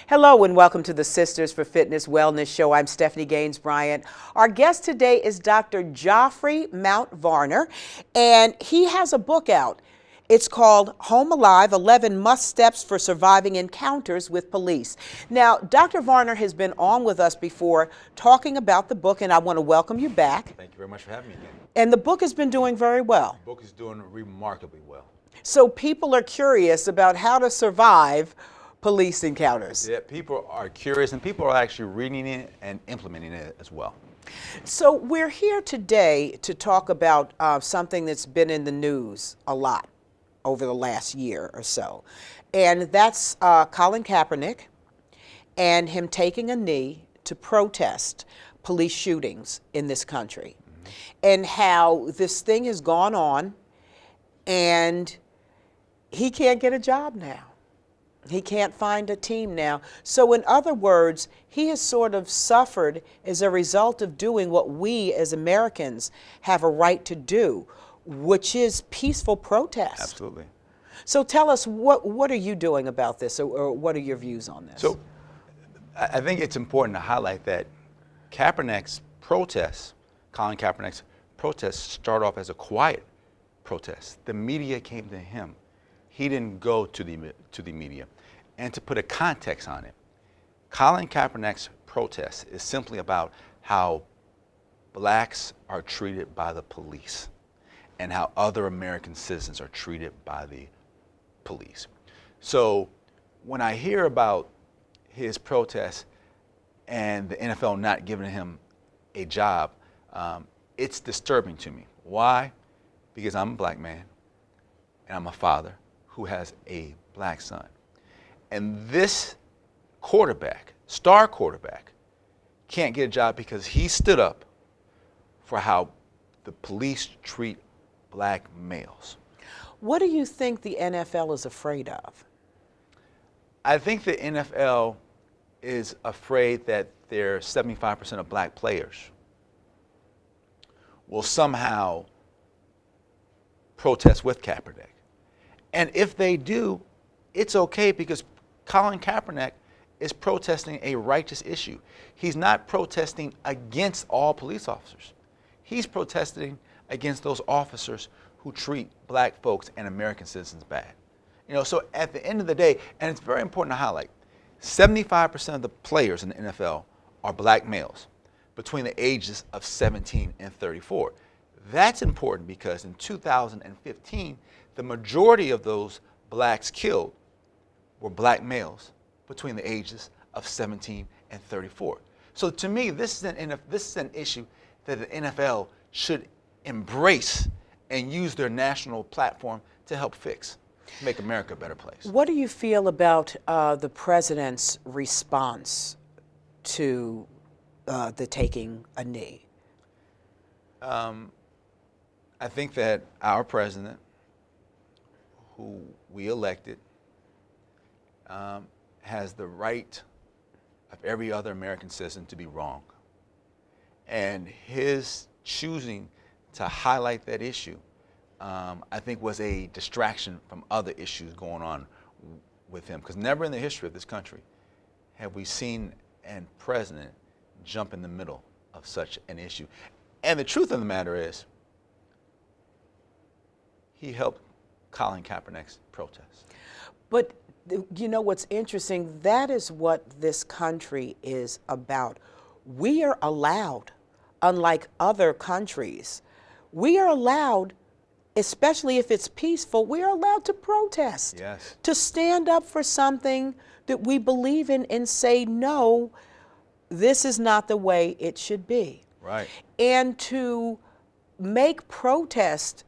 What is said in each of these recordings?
Hello and welcome to the Sisters for Fitness Wellness Show. I'm Stephanie Gaines-Bryant. Our guest today is Dr. Geoffrey Mount Varner, and he has a book out. It's called Home Alive, 11 Must Steps for Surviving Encounters with Police. Now, Dr. Varner has been on with us before talking about the book, and I want to welcome you back. Thank you very much for having me again. And the book has been doing very well. The book is doing remarkably well. So people are curious about how to survive police encounters. Yeah, people are curious, and people are actually reading it and implementing it as well. So we're here today to talk about something that's been in the news a lot over the last year or so, and that's Colin Kaepernick and him taking a knee to protest police shootings in this country, and how this thing has gone on, and he can't get a job now. He can't find a team now. So in other words, he has sort of suffered as a result of doing what we as Americans have a right to do, which is peaceful protest. Absolutely. So tell us, what are you doing about this, or what are your views on this? So I think it's important to highlight that Kaepernick's protests, Colin Kaepernick's protests, start off as a quiet protest. The media came to him. He didn't go to the media. And to put a context on it, Colin Kaepernick's protest is simply about how blacks are treated by the police and how other American citizens are treated by the police. So when I hear about his protest and the NFL not giving him a job, it's disturbing to me. Why? Because I'm a black man and I'm a father who has a black son. And this quarterback, star quarterback, can't get a job because he stood up for how the police treat black males. What do you think the NFL is afraid of? I think the NFL is afraid that their 75% of black players will somehow protest with Kaepernick. And if they do, it's okay, because Colin Kaepernick is protesting a righteous issue. He's not protesting against all police officers. He's protesting against those officers who treat black folks and American citizens bad. You know, so at the end of the day, and it's very important to highlight, 75% of the players in the NFL are black males between the ages of 17 and 34. That's important because in 2015, the majority of those blacks killed were black males between the ages of 17 and 34. So to me, this is an issue that the NFL should embrace and use their national platform to help fix, to make America a better place. What do you feel about the president's response to the taking a knee? I think that our president, who we elected, has the right of every other American citizen to be wrong. And his choosing to highlight that issue, I think, was a distraction from other issues going on with him. Because never in the history of this country have we seen a president jump in the middle of such an issue. And the truth of the matter is, he helped Colin Kaepernick's protest. But you know what's interesting? That is what this country is about. We are allowed, unlike other countries, we are allowed, especially if it's peaceful, we are allowed to protest. Yes. To stand up for something that we believe in and say, no, this is not the way it should be. Right. And to make protest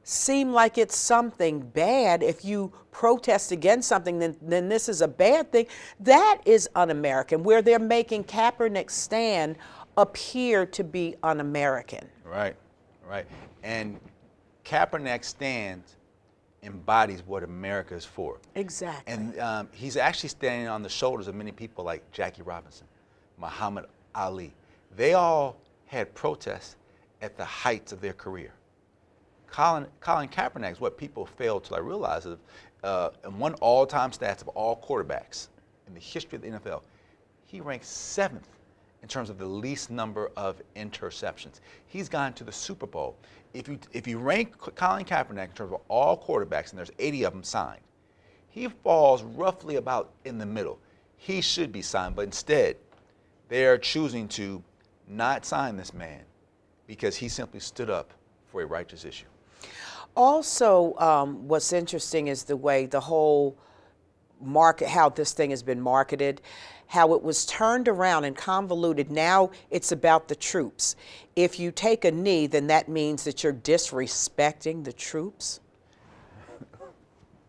seem like it's something bad. If you protest against something, then this is a bad thing. That is un-American, where they're making Kaepernick's stand appear to be un-American. Right, right. And Kaepernick's stand embodies what America is for. Exactly. And he's actually standing on the shoulders of many people like Jackie Robinson, Muhammad Ali. They all had protests at the heights of their career. Colin Kaepernick is what people fail to realize. And won all-time stats of all quarterbacks in the history of the NFL. He ranks 7th in terms of the least number of interceptions. He's gone to the Super Bowl. If you rank Colin Kaepernick in terms of all quarterbacks, and there's 80 of them signed, he falls roughly about in the middle. He should be signed, but instead, they're choosing to not sign this man because he simply stood up for a righteous issue. Also, what's interesting is the way the whole market, how this thing has been marketed, how it was turned around and convoluted. Now it's about the troops. If you take a knee, then that means that you're disrespecting the troops.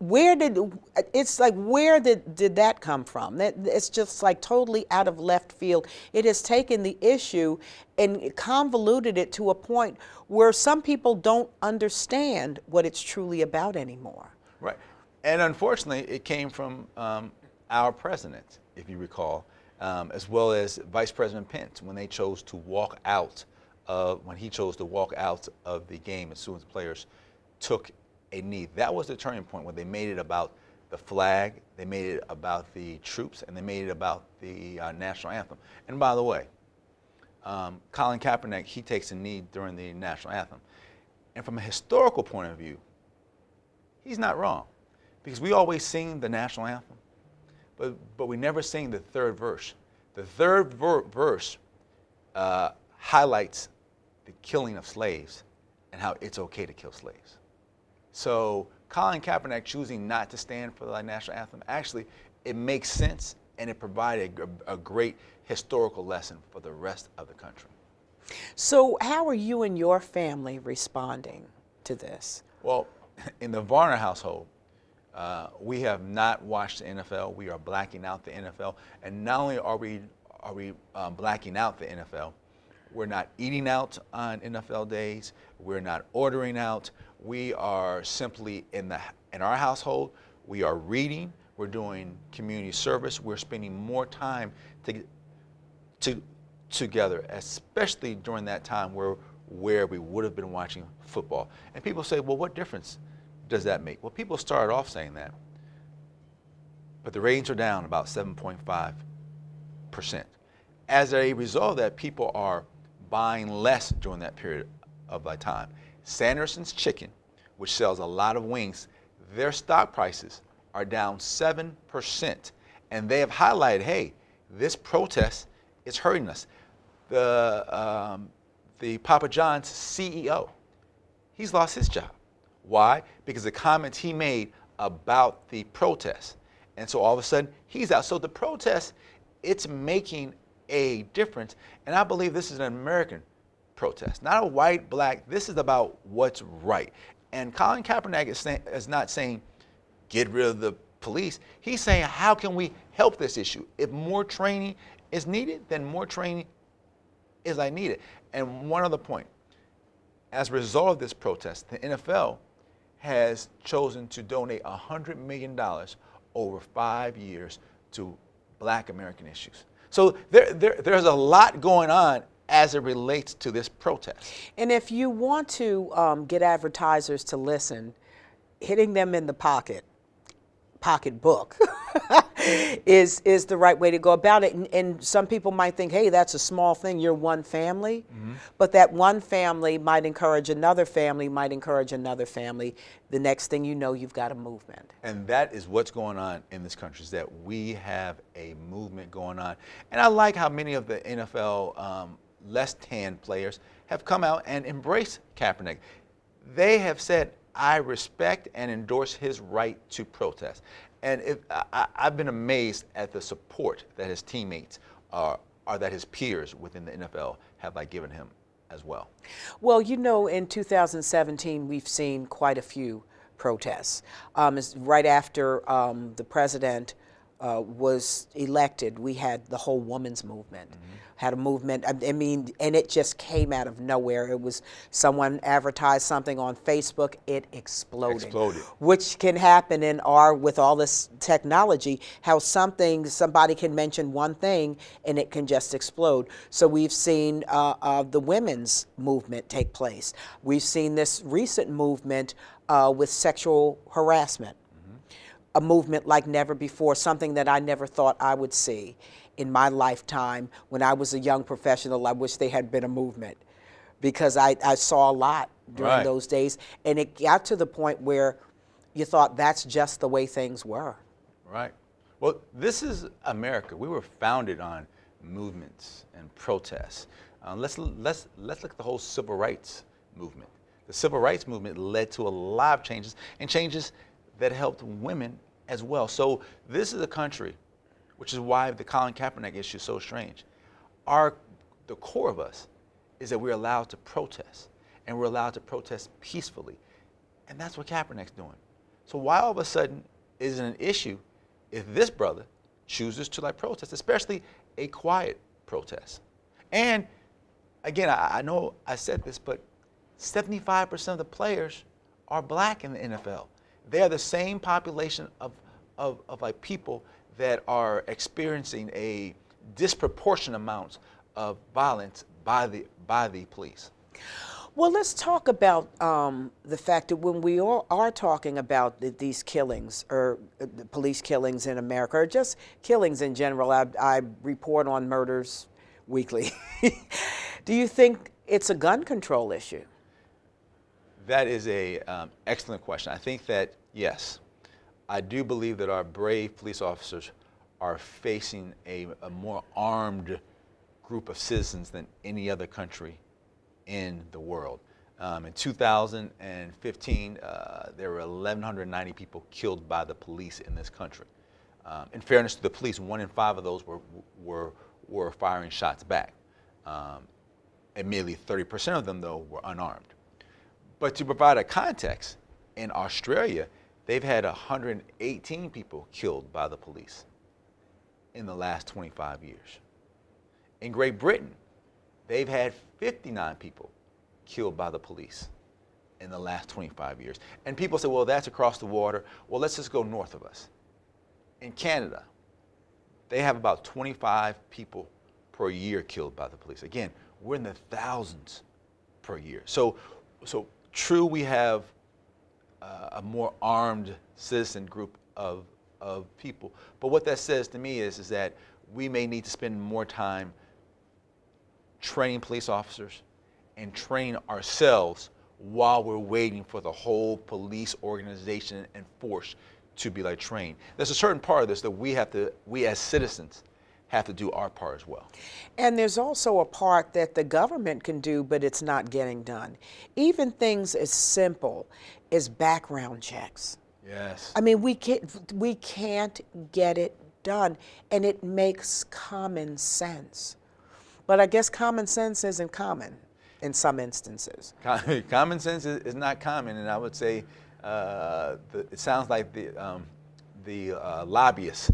Where did that come from? It's just like totally out of left field. It has taken the issue and convoluted it to a point where some people don't understand what it's truly about anymore. Right. And unfortunately, it came from our president, if you recall, as well as Vice President Pence, when he chose to walk out of the game as soon as players took a knee. That was the turning point when they made it about the flag, they made it about the troops, and they made it about the national anthem. And by the way, Colin Kaepernick, he takes a knee during the national anthem. And from a historical point of view, he's not wrong, because we always sing the national anthem, but we never sing the third verse. The third verse highlights the killing of slaves and how it's okay to kill slaves. So Colin Kaepernick choosing not to stand for the national anthem, actually, it makes sense, and it provided a great historical lesson for the rest of the country. So how are you and your family responding to this? Well, in the Varner household, we have not watched the NFL. We are blacking out the NFL. And not only are we blacking out the NFL, we're not eating out on NFL days. We're not ordering out. We are simply in our household. We are reading. We're doing community service. We're spending more time together, especially during that time where we would have been watching football. And people say, well, what difference does that make? Well, people started off saying that, but the ratings are down about 7.5%. As a result of that, people are buying less during that period of time. Sanderson's Chicken, which sells a lot of wings, their stock prices are down 7%. And they have highlighted, hey, this protest is hurting us. The Papa John's CEO, he's lost his job. Why? Because the comments he made about the protest. And so all of a sudden, he's out. So the protest, it's making a difference. And I believe this is an American protest, not a white, black. This is about what's right. And Colin Kaepernick is not saying get rid of the police. He's saying how can we help this issue? If more training is needed, then more training is needed. And one other point, as a result of this protest, the NFL has chosen to donate $100 million over 5 years to Black American issues. So there's a lot going on as it relates to this protest. And if you want to get advertisers to listen, hitting them in the pocketbook is the right way to go about it. And some people might think, hey, that's a small thing, you're one family. Mm-hmm. But that one family might encourage another family, might encourage another family. The next thing you know, you've got a movement. And that is what's going on in this country, is that we have a movement going on. And I like how many of the NFL less tan players have come out and embraced Kaepernick. They have said, I respect and endorse his right to protest. And I've been amazed at the support that his teammates or that his peers within the NFL have given him as well. Well, you know, in 2017, we've seen quite a few protests. Right after the president was elected, we had the whole women's movement. Mm-hmm. Had a movement, I mean, and it just came out of nowhere. It was someone advertised something on Facebook, it exploded. Which can happen with all this technology, how somebody can mention one thing and it can just explode. So we've seen the women's movement take place. We've seen this recent movement with sexual harassment. a movement like never before, something that I never thought I would see in my lifetime. When I was a young professional, I wish there had been a movement, because I saw a lot during Right. those days. And it got to the point where you thought that's just the way things were. Right. Well, this is America. We were founded on movements and protests. Let's look at the whole civil rights movement. The civil rights movement led to a lot of changes, and changes that helped women as well. So this is a country, which is why the Colin Kaepernick issue is so strange. The core of us is that we're allowed to protest, and we're allowed to protest peacefully. And that's what Kaepernick's doing. So why all of a sudden is it an issue if this brother chooses to protest, especially a quiet protest? And again, I know I said this, but 75% of the players are black in the NFL. They are the same population of people that are experiencing a disproportionate amount of violence by the police. Well, let's talk about the fact that when we all are talking about these killings, or the police killings in America, or just killings in general, I report on murders weekly. Do you think it's a gun control issue? That is a excellent question. I think that, yes, I do believe that our brave police officers are facing a more armed group of citizens than any other country in the world. In 2015, there were 1,190 people killed by the police in this country. In fairness to the police, 1 in 5 of those were firing shots back. Admittedly, 30% of them, though, were unarmed. But to provide a context, in Australia, they've had 118 people killed by the police in the last 25 years. In Great Britain, they've had 59 people killed by the police in the last 25 years. And people say, well, that's across the water. Well, let's just go north of us. In Canada, they have about 25 people per year killed by the police. Again, we're in the thousands per year. So true, we have a more armed citizen group of people. But what that says to me is that we may need to spend more time training police officers and train ourselves while we're waiting for the whole police organization and force to be trained. There's a certain part of this that we as citizens have to do our part as well. And there's also a part that the government can do, but it's not getting done. Even things as simple as background checks. Yes. I mean, we can't get it done, and it makes common sense. But I guess common sense isn't common in some instances. Common sense is not common, and I would say it sounds like the lobbyists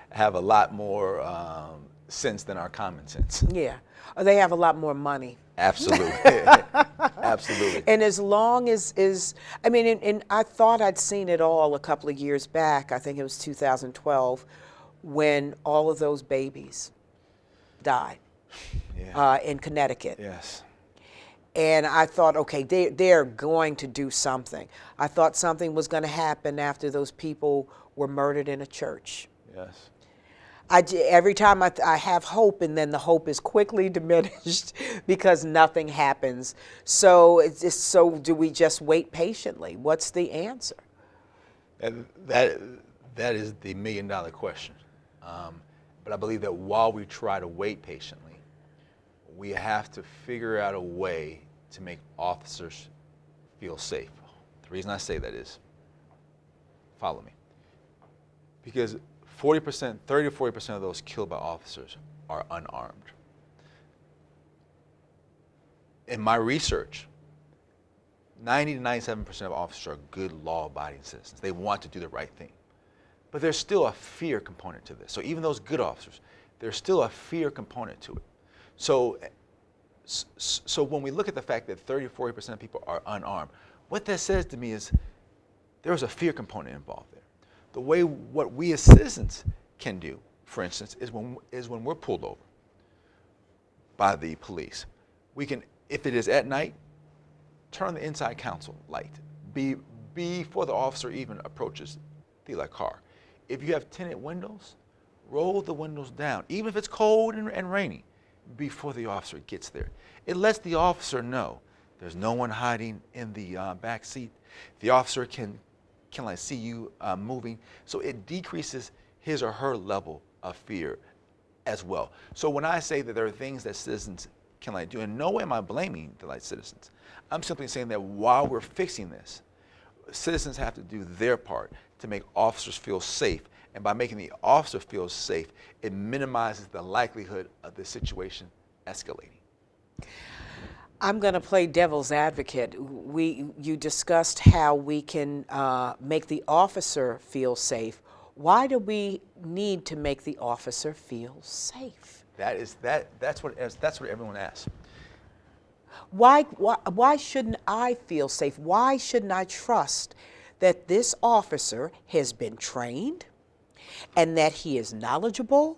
have a lot more sense than our common sense. Yeah, or they have a lot more money. Absolutely. Absolutely. And as long as I mean, and I thought I'd seen it all a couple of years back. I think it was 2012 when all of those babies died in Connecticut. Yes. And I thought, okay, they're going to do something. I thought something was going to happen after those people were murdered in a church. Yes. Every time I have hope, and then the hope is quickly diminished because nothing happens. So so do we just wait patiently? What's the answer? That is the million-dollar question. But I believe that while we try to wait patiently, we have to figure out a way to make officers feel safe. The reason I say that is, follow me, because 30 to 40% of those killed by officers are unarmed. In my research, 90 to 97% of officers are good law-abiding citizens. They want to do the right thing. But there's still a fear component to this. So even those good officers, there's still a fear component to it. So when we look at the fact that 30 to 40% of people are unarmed, what that says to me is there's a fear component involved there. What we as citizens can do, for instance, is when we're pulled over by the police, we can, if it is at night, turn the inside console light before the officer even approaches the car. If you have tinted windows, roll the windows down, even if it's cold and rainy, before the officer gets there. It lets the officer know there's no one hiding in the back seat. The officer can like see you moving, so it decreases his or her level of fear as well. So when I say that there are things that citizens can like do, in no way am I blaming the like citizens. I'm simply saying that while we're fixing this, citizens have to do their part to make officers feel safe. And by making the officer feel safe, it minimizes the likelihood of the situation escalating. I'm going to play devil's advocate. You discussed how we can make the officer feel safe. Why do we need to make the officer feel safe? That's what everyone asks. Why shouldn't I feel safe? Why shouldn't I trust that this officer has been trained and that he is knowledgeable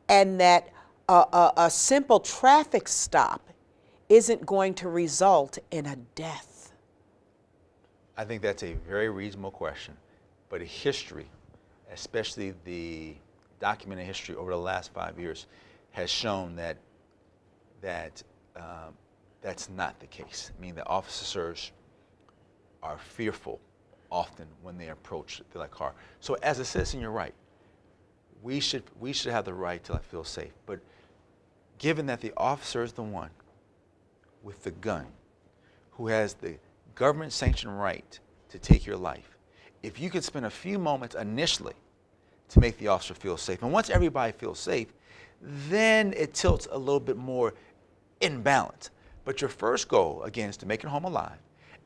and that a simple traffic stop isn't going to result in a death? I think that's a very reasonable question, but history, especially the documented history over the last 5 years, has shown that that's not the case. I mean, the officers are fearful often when they approach the car. So as a citizen, you're right. We should have the right to feel safe. But given that the officer is the one with the gun who has the government-sanctioned right to take your life, if you could spend a few moments initially to make the officer feel safe, and once everybody feels safe, then it tilts a little bit more in balance. But your first goal, again, is to make it home alive.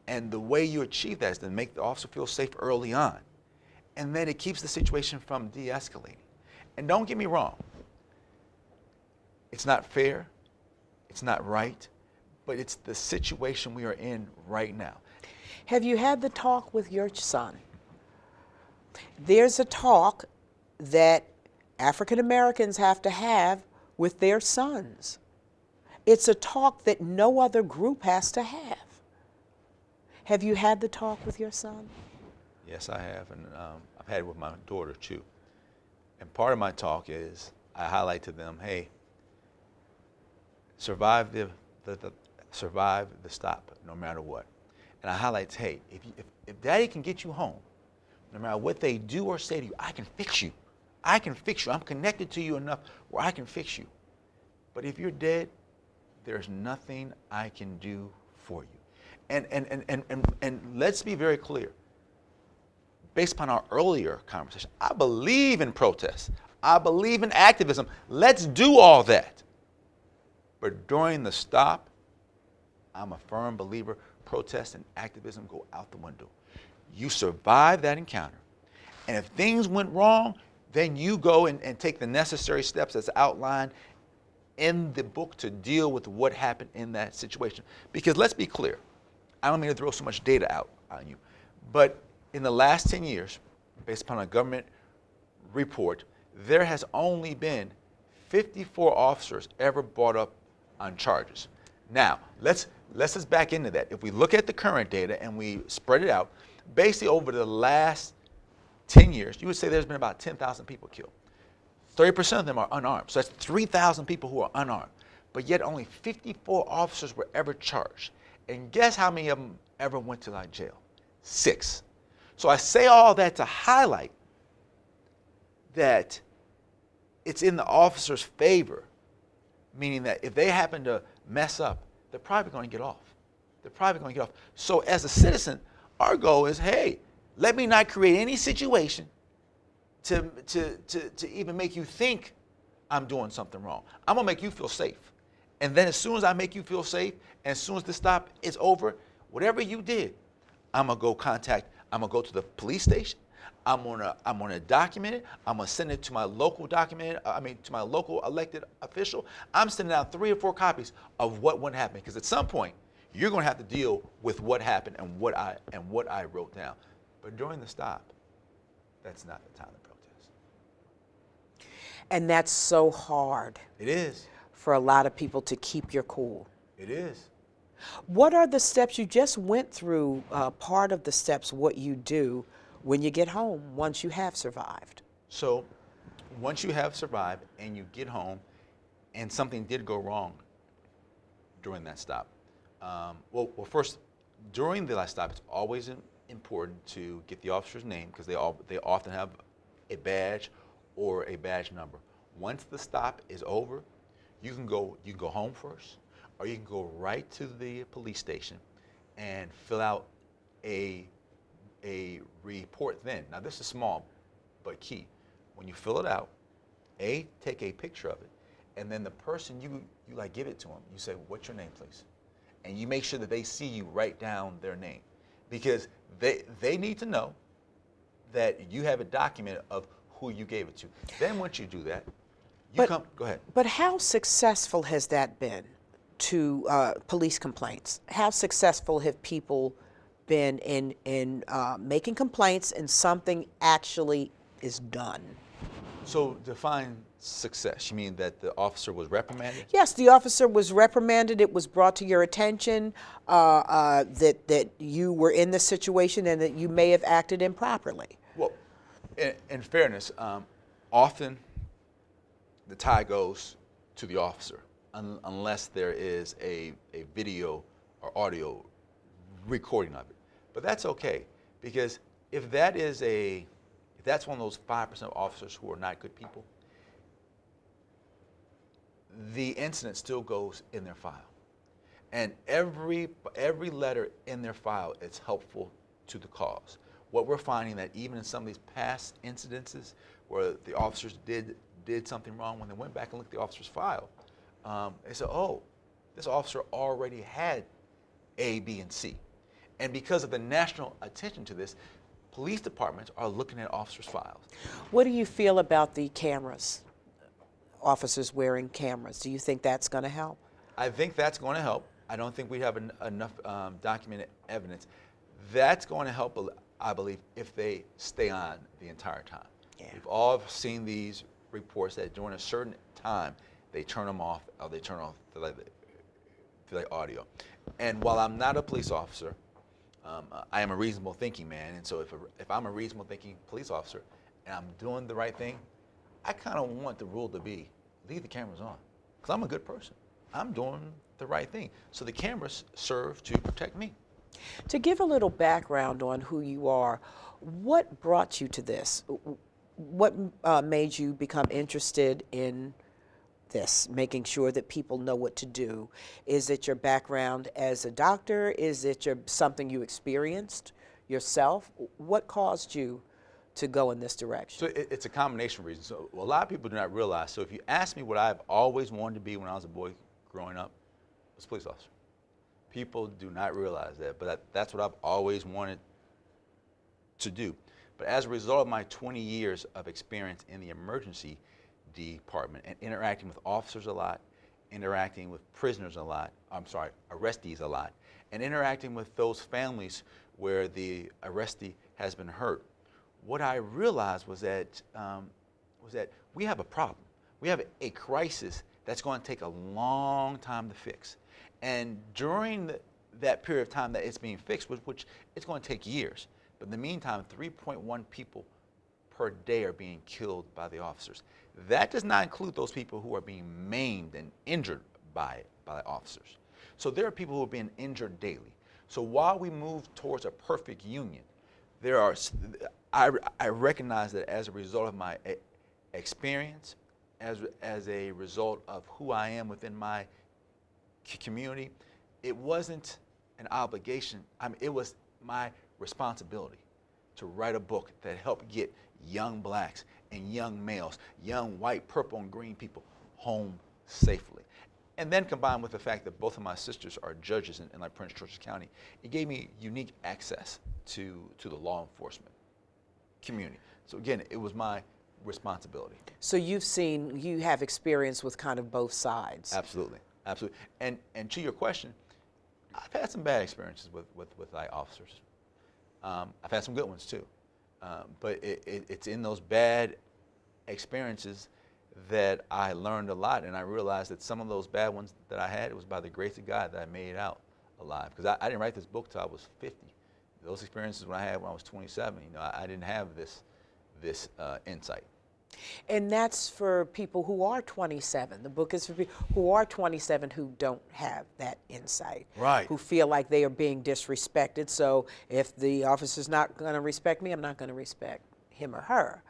And the way you achieve that is to make the officer feel safe early on. And then it keeps the situation from de-escalating. And don't get me wrong, it's not fair, it's not right, but it's the situation we are in right now. Have you had the talk with your son? There's a talk that African Americans have to have with their sons. It's a talk that no other group has to have. Have you had the talk with your son? Yes, I have, and I've had it with my daughter too. And part of my talk is I highlight to them, hey, survive the stop no matter what. And I highlight, hey, if daddy can get you home, no matter what they do or say to you, I can fix you. I can fix you. I'm connected to you enough where I can fix you. But if you're dead, there's nothing I can do for you. And let's be very clear. Based upon our earlier conversation, I believe in protests. I believe in activism. Let's do all that. But during the stop, I'm a firm believer protest and activism go out the window. You survive that encounter. And if things went wrong, then you go and take the necessary steps as outlined in the book to deal with what happened in that situation. Because let's be clear, I don't mean to throw so much data out on you, but in the last 10 years, based upon a government report, there has only been 54 officers ever brought up on charges. Now, let's just back into that. If we look at the current data and we spread it out, basically over the last 10 years, you would say there's been about 10,000 people killed. 30% of them are unarmed. So that's 3,000 people who are unarmed. But yet only 54 officers were ever charged. And guess how many of them ever went to jail? 6. So I say all that to highlight that it's in the officer's favor, meaning that if they happen to mess up, they're probably going to get off. They're probably going to get off. So as a citizen, our goal is, hey, let me not create any situation to even make you think I'm doing something wrong. I'm going to make you feel safe. And then as soon as I make you feel safe, and as soon as the stop is over, whatever you did, I'm going to go to the police station. I'm gonna document it. I'm gonna send it to my local to my local elected official. I'm sending out 3 or 4 copies of what went happen, because at some point you're gonna have to deal with what happened and what I wrote down. But during the stop, that's not the time to protest. And that's so hard. It is. For a lot of people to keep your cool. It is. What are the steps? You just went through part of the steps, what you do. when you get home once you have survived? So once you have survived and you get home and something did go wrong during that stop, well, first, during the last stop, it's always important to get the officer's name because they often have a badge or a badge number. Once the stop is over, you can go home first, or you can go right to the police station and fill out a report then. Now this is small, but key. When you fill it out, take a picture of it, and then the person you like give it to them. You say, "What's your name, please?" And you make sure that they see you write down their name, because they need to know that you have a document of who you gave it to. Then once you do that, go ahead. But how successful has that been to police complaints? How successful have people been in making complaints and something actually is done? So define success. You mean that the officer was reprimanded? Yes, the officer was reprimanded. It was brought to your attention that you were in this situation and that you may have acted improperly. Well, in fairness, often the tie goes to the officer unless there is a video or audio recording of it. But that's okay, because if that's one of those 5% of officers who are not good people, the incident still goes in their file. And every letter in their file is helpful to the cause. What we're finding that even in some of these past incidences where the officers did something wrong, when they went back and looked at the officer's file, they said, "Oh, this officer already had A, B, and C." And because of the national attention to this, police departments are looking at officers' files. What do you feel about the cameras? Officers wearing cameras. Do you think that's going to help? I think that's going to help. I don't think we have enough documented evidence. That's going to help, I believe, if they stay on the entire time. Yeah. We've all seen these reports that during a certain time, they turn them off, or they turn off the audio. And while I'm not a police officer, I am a reasonable thinking man. And so if I'm a reasonable thinking police officer and I'm doing the right thing, I kind of want the rule to be, leave the cameras on, because I'm a good person. I'm doing the right thing. So the cameras serve to protect me. To give a little background on who you are, what brought you to this? What made you become interested in this, making sure that people know what to do? Is it your background as a doctor? Is it something you experienced yourself? What caused you to go in this direction? So it's a combination of reasons. So a lot of people do not realize. So if you ask me what I've always wanted to be when I was a boy growing up, I was a police officer. People do not realize that, but that's what I've always wanted to do. But as a result of my 20 years of experience in the emergency department and interacting with officers a lot, interacting with prisoners a lot, arrestees a lot, and interacting with those families where the arrestee has been hurt, what I realized was that we have a problem. We have a crisis that's going to take a long time to fix. And during that period of time that it's being fixed, which it's going to take years, but in the meantime, 3.1 people per day are being killed by the officers. That does not include those people who are being maimed and injured by the officers. So there are people who are being injured daily. So while we move towards a perfect union, I recognize that as a result of my experience, as a result of who I am within my community, it wasn't an obligation. It was my responsibility to write a book that helped get young blacks and young males, young white, purple, and green people home safely. And then combined with the fact that both of my sisters are judges in like Prince George's County, it gave me unique access to the law enforcement community. So again, it was my responsibility. So you have experience with kind of both sides. Absolutely, absolutely. And to your question, I've had some bad experiences with like officers. I've had some good ones too. But it's in those bad experiences that I learned a lot, and I realized that some of those bad ones that I had, it was by the grace of God that I made it out alive. Because I didn't write this book till I was 50 those experiences when I had when I was 27, you know, I didn't have this insight. And that's for people who are 27. The book is for people who are 27 who don't have that insight. Right. Who feel like they are being disrespected. So if the officer's not going to respect me, I'm not going to respect him or her.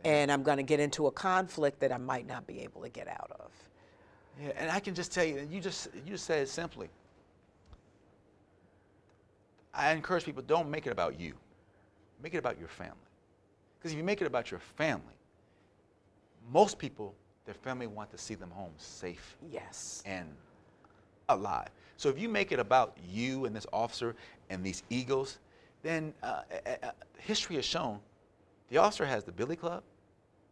And I'm going to get into a conflict that I might not be able to get out of. Yeah, and I can just tell you, you just said it simply. I encourage people, don't make it about you. Make it about your family. Because if you make it about your family, most people, their family want to see them home safe. Yes. And alive. So if you make it about you and this officer and these egos, then history has shown the officer has the billy club,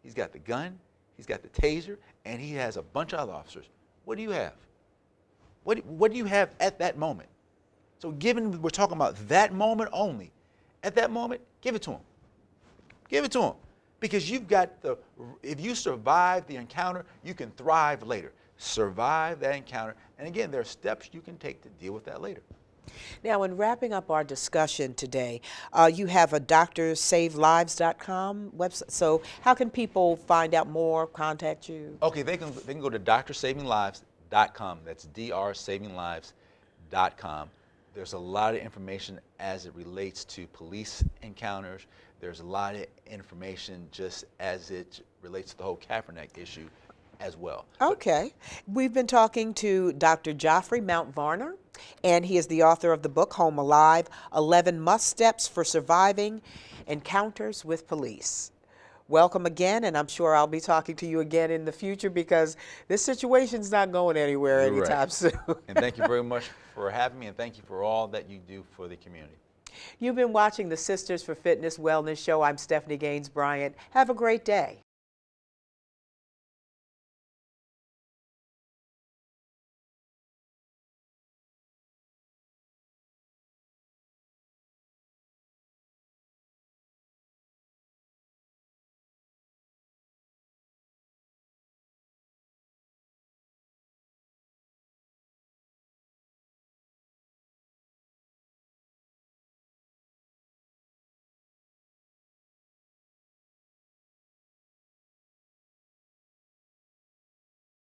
he's got the gun, he's got the taser, and he has a bunch of other officers. What do you have? What do you have at that moment? So given we're talking about that moment only, at that moment, give it to him. Give it to him. Because you've got if you survive the encounter, you can thrive later. Survive that encounter. And again, there are steps you can take to deal with that later. Now, in wrapping up our discussion today, you have a DrSaveLives.com website. So how can people find out more, contact you? Okay, they can go to DrSavingLives.com. That's DrSavingLives.com. There's a lot of information as it relates to police encounters. There's a lot of information just as it relates to the whole Kaepernick issue as well. Okay. We've been talking to Dr. Geoffrey Mount Varner, and he is the author of the book, Home Alive, 11 Must Steps for Surviving Encounters with Police. Welcome again, and I'm sure I'll be talking to you again in the future because this situation's not going anywhere anytime soon. And thank you very much for having me, and thank you for all that you do for the community. You've been watching the Sisters for Fitness Wellness Show. I'm Stephanie Gaines-Bryant. Have a great day.